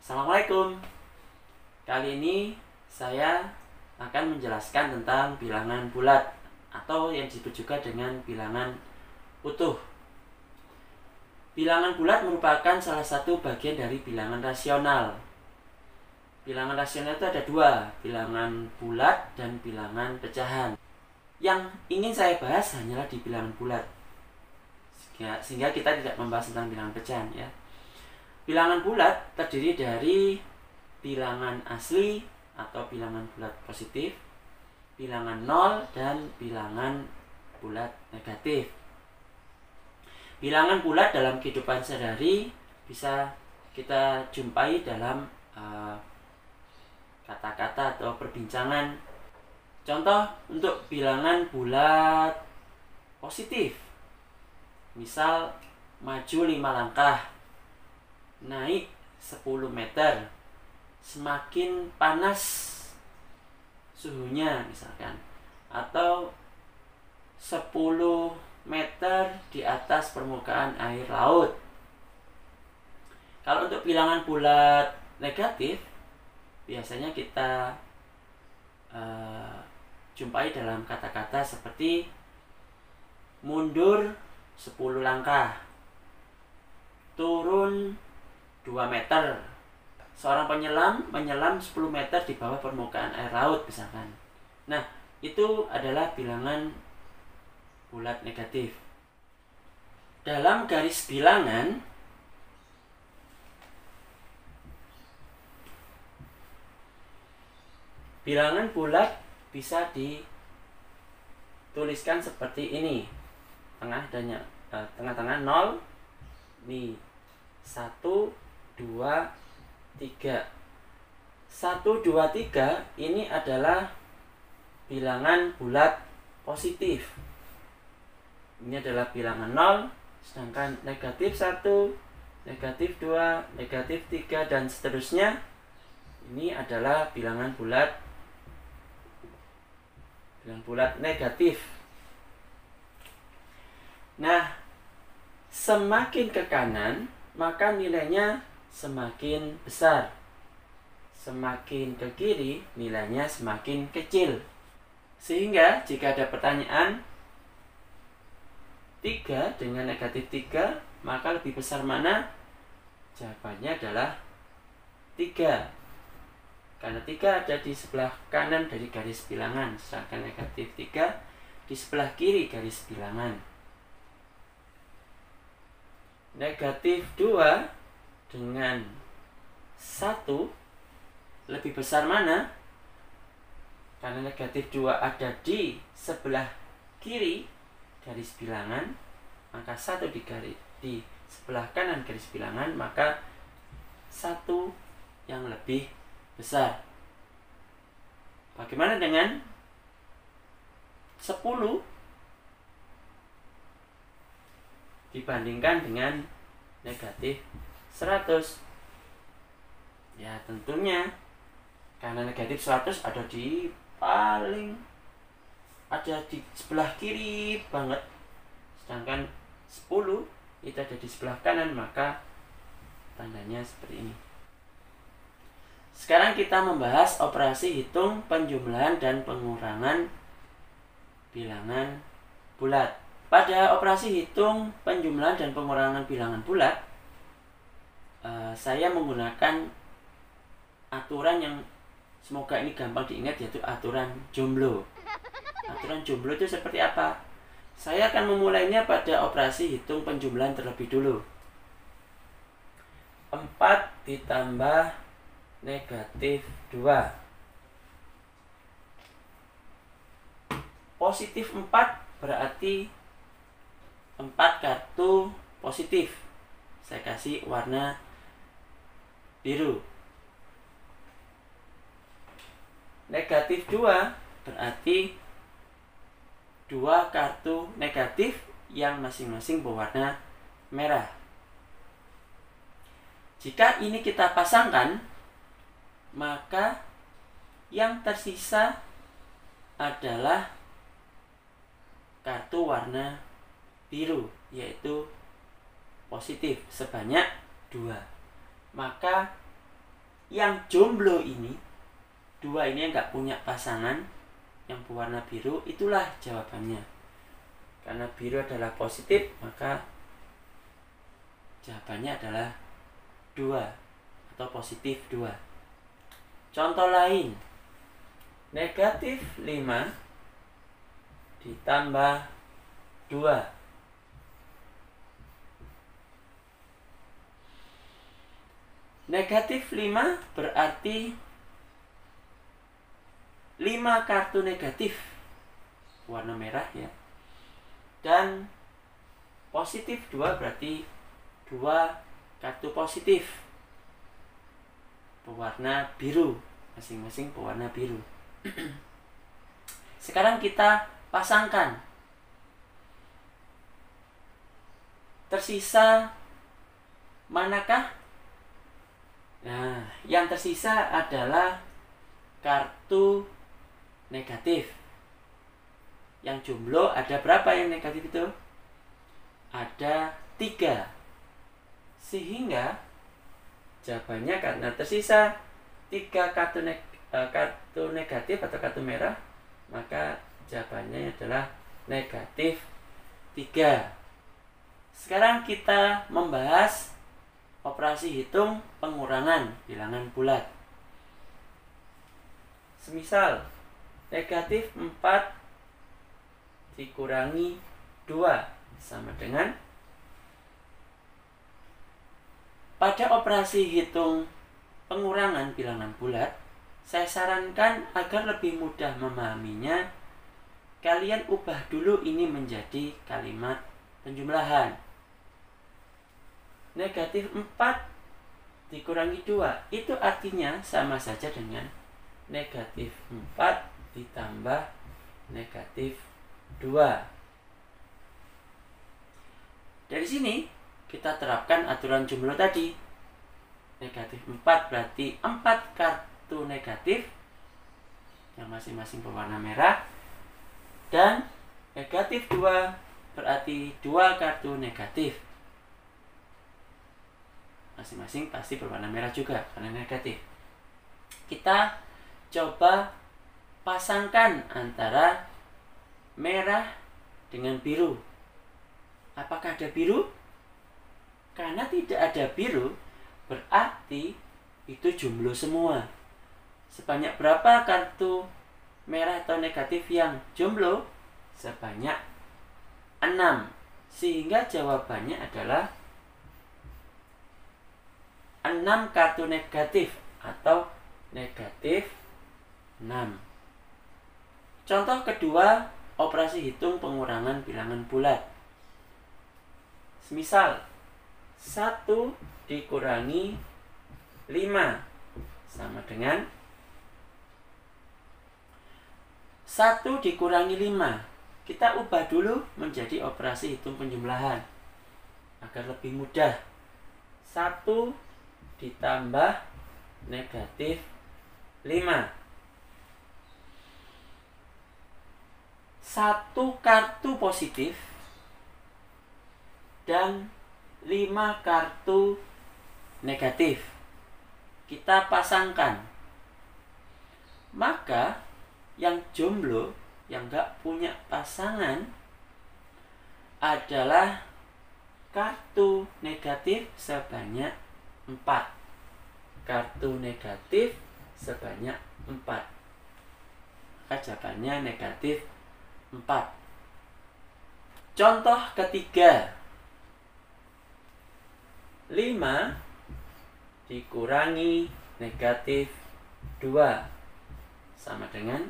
Assalamualaikum. Kali ini saya akan menjelaskan tentang bilangan bulat atau yang disebut juga dengan bilangan utuh. Bilangan bulat merupakan salah satu bagian dari bilangan rasional. Bilangan rasional itu ada dua, bilangan bulat dan bilangan pecahan. Yang ingin saya bahas hanyalah di bilangan bulat, sehingga kita tidak membahas tentang bilangan pecahan ya. Bilangan bulat terdiri dari bilangan asli atau bilangan bulat positif, bilangan nol, dan bilangan bulat negatif. Bilangan bulat dalam kehidupan sehari-hari bisa kita jumpai dalam kata-kata atau perbincangan. Contoh untuk bilangan bulat positif, misal maju 5 langkah, naik 10 meter, semakin panas suhunya misalkan, atau 10 meter di atas permukaan air laut. Kalau untuk bilangan bulat negatif, biasanya kita jumpai dalam kata-kata seperti mundur 10 langkah, turun 2 meter, seorang penyelam menyelam 10 meter di bawah permukaan air laut misalkan. Nah, itu adalah bilangan bulat negatif. Dalam garis bilangan, bilangan bulat bisa dituliskan seperti ini. Tengah-tengah 0, nih 1, 2, 3. 1, 2, 3 ini adalah bilangan bulat positif. Ini adalah bilangan 0, sedangkan negatif 1, negatif 2, negatif 3, dan seterusnya ini adalah bilangan bulat negatif. Nah, semakin ke kanan maka nilainya semakin besar, semakin ke kiri nilainya semakin kecil. Sehingga jika ada pertanyaan 3 dengan negatif 3, maka lebih besar mana? Jawabannya adalah 3, karena 3 ada di sebelah kanan dari garis bilangan, sedangkan negatif 3 di sebelah kiri garis bilangan. Negatif 2 dengan 1 lebih besar mana? Karena negatif 2 ada di sebelah kiri garis bilangan, maka 1 di sebelah kanan garis bilangan, maka 1 yang lebih besar. Bagaimana dengan 10 dibandingkan dengan negatif 100? Ya tentunya karena negatif 100 ada di sebelah kiri banget, sedangkan 10 itu ada di sebelah kanan, maka tandanya seperti ini. Sekarang kita membahas operasi hitung penjumlahan dan pengurangan bilangan bulat. Pada operasi hitung penjumlahan dan pengurangan bilangan bulat, saya menggunakan aturan yang semoga ini gampang diingat, yaitu aturan jomblo. Aturan jomblo itu seperti apa? Saya akan memulainya pada operasi hitung penjumlahan terlebih dulu. 4 ditambah negatif 2. Positif 4 berarti 4 kartu positif. Saya kasih warna biru. Negatif 2 berarti 2 kartu negatif yang masing-masing berwarna merah. Jika ini kita pasangkan, maka yang tersisa adalah kartu warna biru, yaitu positif sebanyak 2. Maka yang jomblo ini, 2 ini yang nggak punya pasangan, yang berwarna biru, itulah jawabannya. Karena biru adalah positif, maka jawabannya adalah 2 atau positif 2. Contoh lain, negatif 5 ditambah 2. Negatif 5 berarti 5 kartu negatif warna merah ya. Dan positif 2 berarti 2 kartu positif berwarna biru, masing-masing berwarna biru. Sekarang kita pasangkan. Tersisa manakah? Nah, yang tersisa adalah kartu negatif. Yang jomblo ada berapa yang negatif itu? Ada 3. Sehingga jawabannya karena tersisa 3 kartu negatif atau kartu merah, maka jawabannya adalah negatif 3. Sekarang kita membahas operasi hitung pengurangan bilangan bulat. Semisal negatif 4 dikurangi 2 sama dengan, pada operasi hitung pengurangan bilangan bulat, saya sarankan agar lebih mudah memahaminya, kalian ubah dulu ini menjadi kalimat penjumlahan. Negatif 4 dikurangi 2 itu artinya sama saja dengan negatif 4 ditambah negatif 2. Dari sini kita terapkan aturan jomblo tadi. Negatif 4 berarti 4 kartu negatif yang masing-masing berwarna merah, dan negatif 2 berarti 2 kartu negatif masing-masing pasti berwarna merah juga karena negatif. Kita coba pasangkan antara merah dengan biru. Apakah ada biru? Karena tidak ada biru, berarti itu jomblo semua. Sebanyak berapa kartu merah atau negatif yang jomblo? Sebanyak 6. Sehingga jawabannya adalah 6 kartu negatif atau negatif 6. Contoh kedua, operasi hitung pengurangan bilangan bulat. Semisal 1 dikurangi 5 sama dengan 1 dikurangi 5. Kita ubah dulu menjadi operasi hitung penjumlahan agar lebih mudah. 1 ditambah negatif 5. 1 kartu positif dan 5 kartu negatif. Kita pasangkan. Maka yang jomblo, yang gak punya pasangan, adalah kartu negatif sebanyak 4. Kartu negatif sebanyak 4. Maka jawabannya negatif 4. Contoh ketiga, 5 dikurangi negatif 2 sama dengan,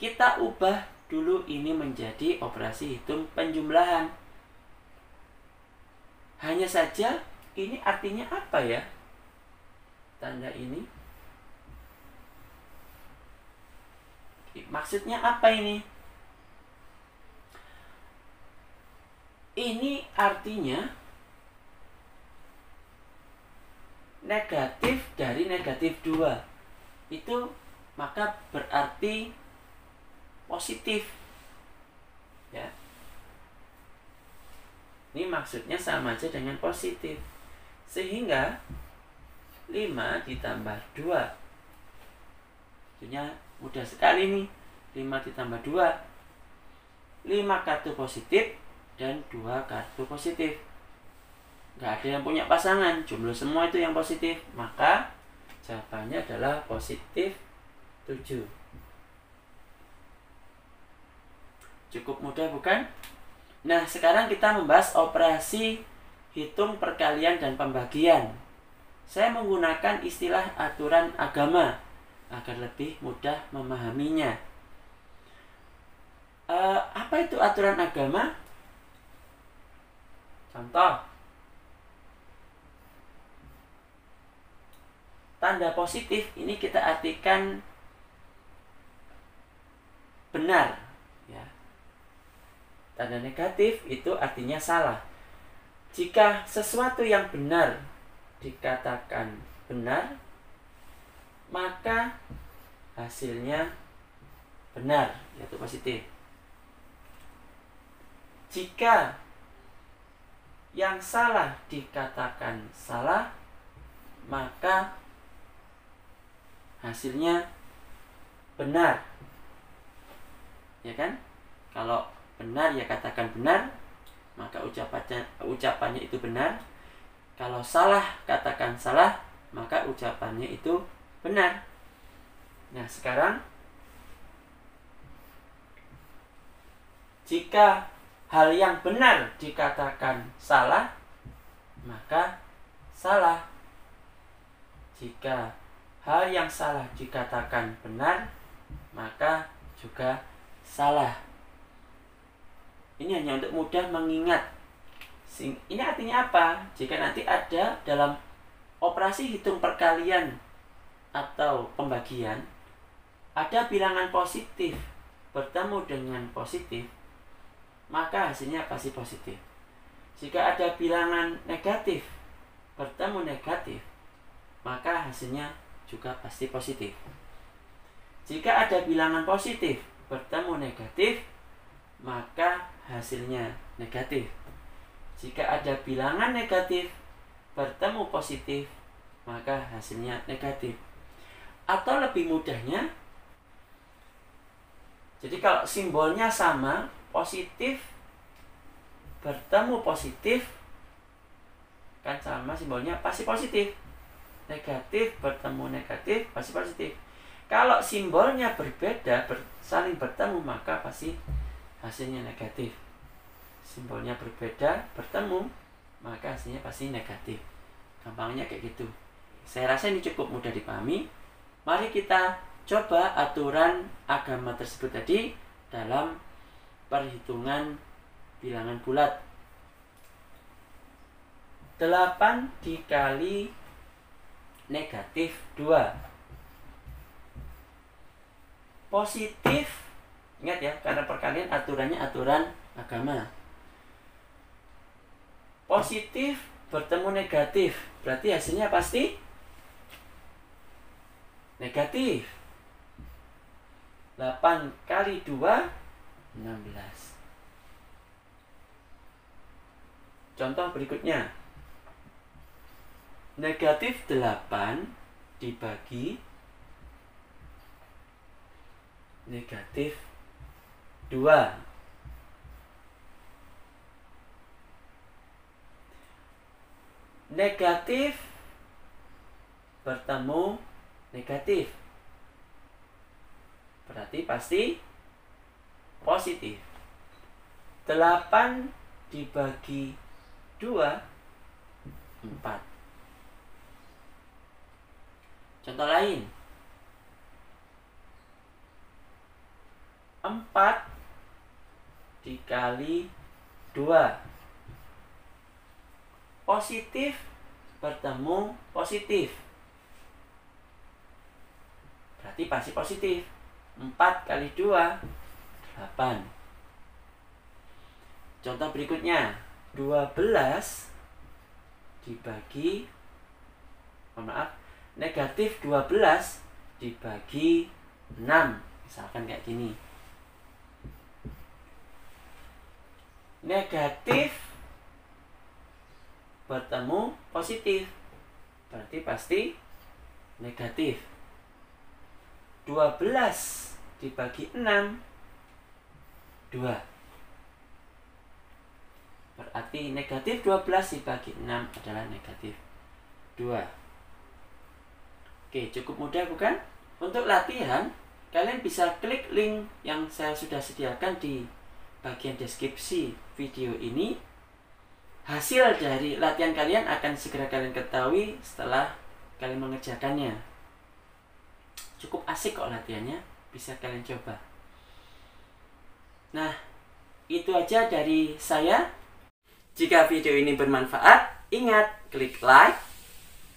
kita ubah dulu ini menjadi operasi hitung penjumlahan. Hanya saja ini artinya apa ya? Tanda ini maksudnya apa ini? Ini artinya negatif dari negatif 2 itu maka berarti positif ya. Ini maksudnya sama aja dengan positif. Sehingga 5 ditambah 2. Tentunya mudah sekali nih. 5 ditambah 2. 5 kartu positif dan 2 kartu positif. Nggak ada yang punya pasangan, jumlah semua itu yang positif. Maka jawabannya adalah positif 7. Cukup mudah bukan? Nah, sekarang kita membahas operasi hitung perkalian dan pembagian. Saya menggunakan istilah aturan agama agar lebih mudah memahaminya. Apa itu aturan agama? Contoh, tanda positif ini kita artikan benar, ya. Tanda negatif itu artinya salah. Jika sesuatu yang benar dikatakan benar, maka hasilnya benar, yaitu positif. Jika yang salah dikatakan salah, maka hasilnya benar. Ya kan? Kalau benar ya katakan benar, maka ucapannya itu benar. Kalau salah katakan salah, maka ucapannya itu benar. Nah, sekarang jika hal yang benar dikatakan salah, maka salah. Jika hal yang salah dikatakan benar, maka juga salah. Ini hanya untuk mudah mengingat. Ini artinya apa? Jika nanti ada dalam operasi hitung perkalian atau pembagian, ada bilangan positif bertemu dengan positif, maka hasilnya pasti positif. Jika ada bilangan negatif bertemu negatif, maka hasilnya juga pasti positif. Jika ada bilangan positif bertemu negatif, maka hasilnya negatif. Jika ada bilangan negatif bertemu positif, maka hasilnya negatif. Atau lebih mudahnya, jadi kalau simbolnya sama, positif bertemu positif, kan sama simbolnya pasti positif. Negatif bertemu negatif pasti positif. Kalau simbolnya berbeda, saling bertemu, maka pasti hasilnya negatif. Simbolnya berbeda, bertemu, maka hasilnya pasti negatif. Gampangnya kayak gitu. Saya rasa ini cukup mudah dipahami. Mari kita coba aturan agama tersebut tadi dalam perhitungan bilangan bulat. 8 dikali negatif 2. Positif, ingat ya, karena perkalian aturannya aturan agama. Positif bertemu negatif, berarti hasilnya pasti negatif. 8 kali 2, 16. Contoh berikutnya. Negatif 8 dibagi negatif 2. Negatif bertemu negatif, berarti pasti positif. 8 dibagi 2, 4. Contoh lain. 4 dikali 2. Positif bertemu positif, berarti pasti positif. 4 kali 2, 8. Contoh berikutnya. 12 dibagi, negatif 12 dibagi 6. Misalkan kayak gini. Negatif bertemu positif, berarti pasti negatif. 12 dibagi 6, 2. Berarti negatif 12 dibagi 6 adalah negatif 2. Oke, cukup mudah bukan? Untuk latihan, kalian bisa klik link yang saya sudah sediakan di bagian deskripsi video ini. Hasil dari latihan kalian akan segera kalian ketahui setelah kalian mengerjakannya. Cukup asik kok latihannya, bisa kalian coba. Nah, itu aja dari saya. Jika video ini bermanfaat, ingat klik like,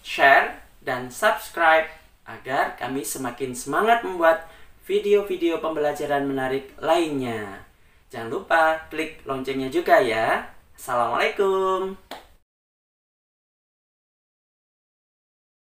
share, dan subscribe agar kami semakin semangat membuat video-video pembelajaran menarik lainnya. Jangan lupa klik loncengnya juga ya. Assalamualaikum.